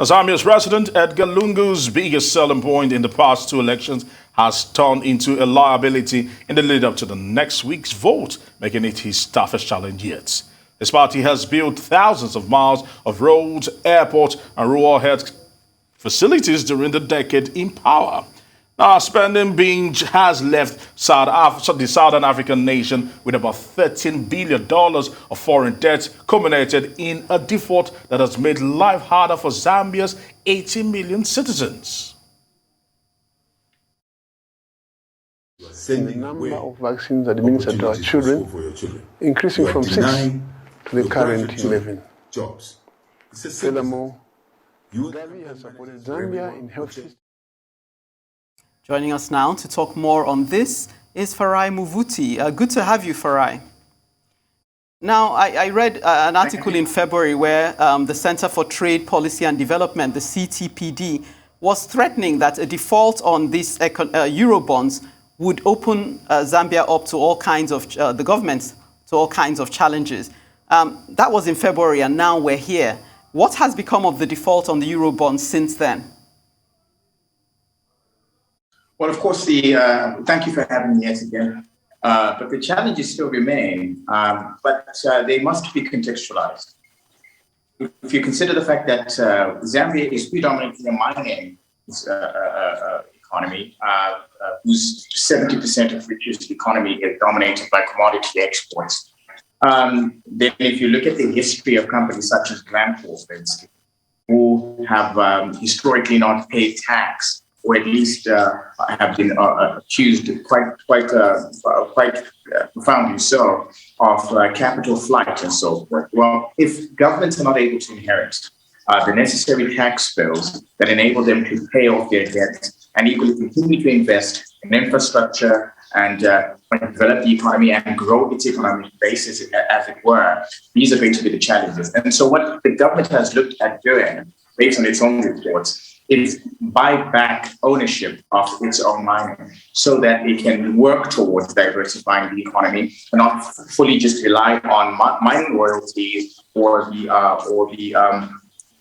Zambia's President Edgar Lungu's biggest selling point in the past two elections has turned into a liability in the lead up to the next week's vote, making it his toughest challenge yet. His party has built thousands of miles of roads, airports, and rural health facilities during the decade in power. Now, spending binge has left the Southern African nation with about $13 billion of foreign debt, culminated in a default that has made life harder for Zambia's 80 million citizens. The number of vaccines administered to our children increasing from 6 to the current 11. Furthermore, Gavi has supported Zambia in health systems. Joining us now to talk more on this is Farai Muvuti. Good to have you, Farai. Now, I read an article in February where the Center for Trade Policy and Development, the CTPD, was threatening that a default on these Eurobonds would open Zambia up to all kinds of, the government, to all kinds of challenges. That was in February, and now we're here. What has become of the default on the Eurobonds since then? Well, of course, thank you for having me yet again. But the challenges still remain, but they must be contextualized. If you consider the fact that Zambia is predominantly a mining economy, whose 70% of its economy is dominated by commodity exports, then if you look at the history of companies such as Glencore, for instance, who have historically not paid tax, or at least have been accused quite profoundly so of capital flight and so forth. Well, if governments are not able to inherit the necessary tax bills that enable them to pay off their debt and equally continue to invest in infrastructure and develop the economy and grow its economic basis, as it were, these are going to be the challenges. And so what the government has looked at doing, based on its own reports, is buy back ownership of its own mining so that it can work towards diversifying the economy and not fully just rely on mining royalties or the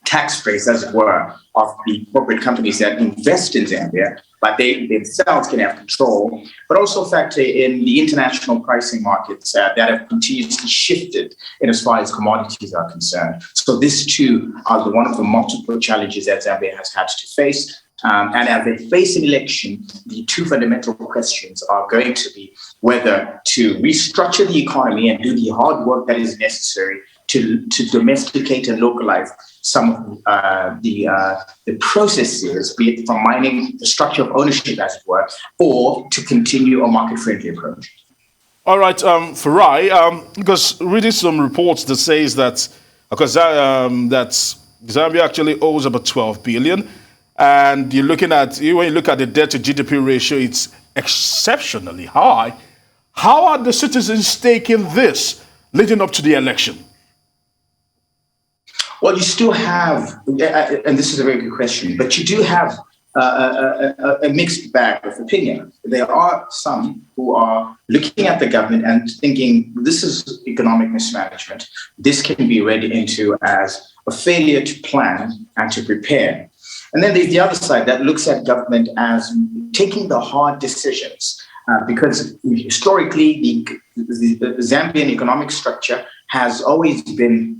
tax base, as it were, of the corporate companies that invest in Zambia, but they themselves can have control, but also factor in the international pricing markets that have continuously shifted in as far as commodities are concerned. So this too are one of the multiple challenges that Zambia has had to face. And as they face an election, the two fundamental questions are going to be whether to restructure the economy and do the hard work that is necessary to domesticate and localize some of the processes, be it from mining, the structure of ownership, as it were, or to continue a market-friendly approach. All right, Farai, because reading some reports that says that because that Zambia actually owes about 12 billion, and when you look at the debt to GDP ratio, it's exceptionally high. How are the citizens taking this leading up to the election? Well, you still have, and this is a very good question, but you do have a mixed bag of opinion. There are some who are looking at the government and thinking this is economic mismanagement. This can be read into as a failure to plan and to prepare. And then there's the other side that looks at government as taking the hard decisions because historically the Zambian economic structure has always been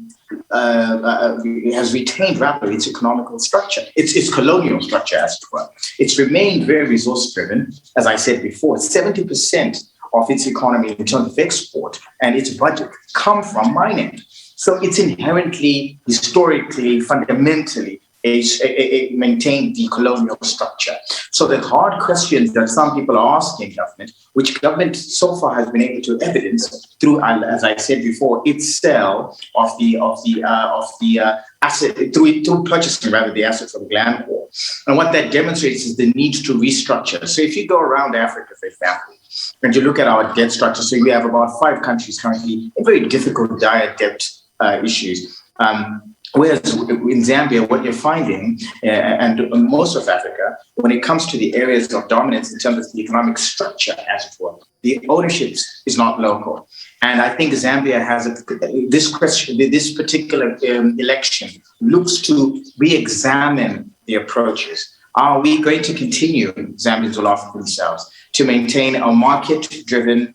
has retained rather its economical structure, its colonial structure, as it were. It's remained very resource-driven. As I said before, 70% of its economy in terms of export and its budget come from mining. So it's inherently, historically, fundamentally, maintain the colonial structure. So the hard questions that some people are asking government, which government so far has been able to evidence through, as I said before, its sale of the asset through purchasing rather the assets of Glencore. And what that demonstrates is the need to restructure. So if you go around Africa, for example, and you look at our debt structure, so we have about 5 countries currently in very difficult dire debt issues. Whereas in Zambia, what you're finding, and most of Africa, when it comes to the areas of dominance in terms of the economic structure, as it were, the ownership is not local. And I think Zambia has this particular election looks to re-examine the approaches. Are we going to continue, Zambians will ask themselves, to maintain a market-driven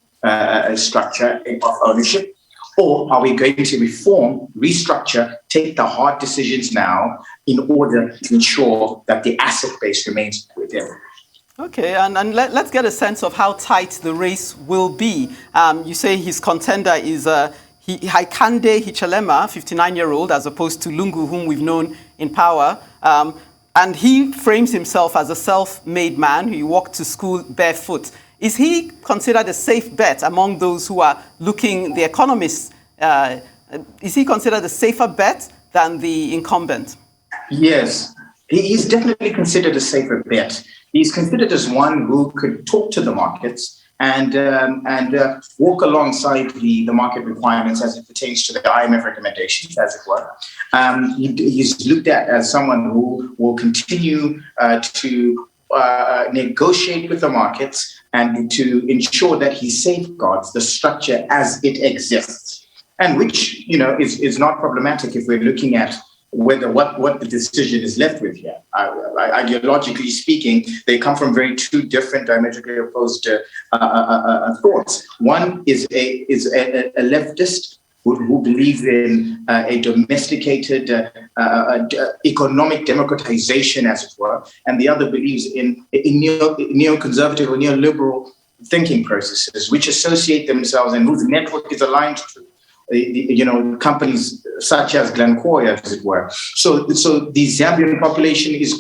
structure of ownership? Or are we going to reform, restructure, take the hard decisions now in order to ensure that the asset base remains within? Okay, and let's get a sense of how tight the race will be. You say his contender is Haikande Hichilema, 59-year-old, as opposed to Lungu, whom we've known in power. And he frames himself as a self-made man who walked to school barefoot. Is he considered a safe bet among those who are looking, the economists? Is he considered a safer bet than the incumbent? Yes, he's definitely considered a safer bet. He's considered as one who could talk to the markets and walk alongside the market requirements as it pertains to the IMF recommendations, as it were. He's looked at as someone who will continue to negotiate with the markets and to ensure that he safeguards the structure as it exists, and which is not problematic if we're looking at whether what the decision is left with here. Ideologically speaking, they come from two different diametrically opposed thoughts. One is a leftist who believes in a domesticated economic democratization, as it were, and the other believes in neoconservative or neoliberal thinking processes, which associate themselves and whose network is aligned to companies such as Glencore, as it were. So the Zambian population is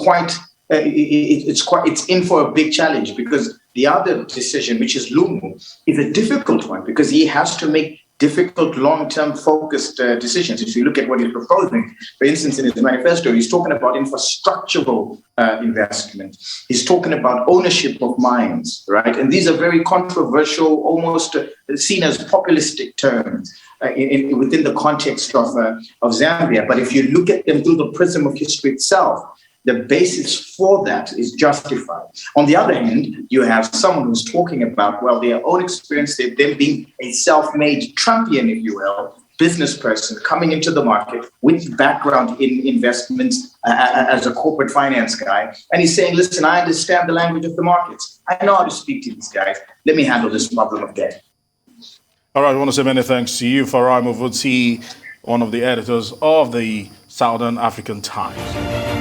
it's in for a big challenge, because the other decision, which is Lungu, is a difficult one because he has to make difficult, long-term focused decisions. If you look at what he's proposing, for instance, in his manifesto, he's talking about infrastructural investment. He's talking about ownership of mines, right? And these are very controversial, almost seen as populistic terms within the context of Zambia. But if you look at them through the prism of history itself, the basis for that is justified. On the other hand, you have someone who's talking about, well, their own experience, them being a self-made Trumpian, if you will, business person coming into the market with background in investments as a corporate finance guy. And he's saying, listen, I understand the language of the markets. I know how to speak to these guys. Let me handle this problem of debt. All right, I want to say many thanks to you, Farai Muvuti, one of the editors of the Southern African Times.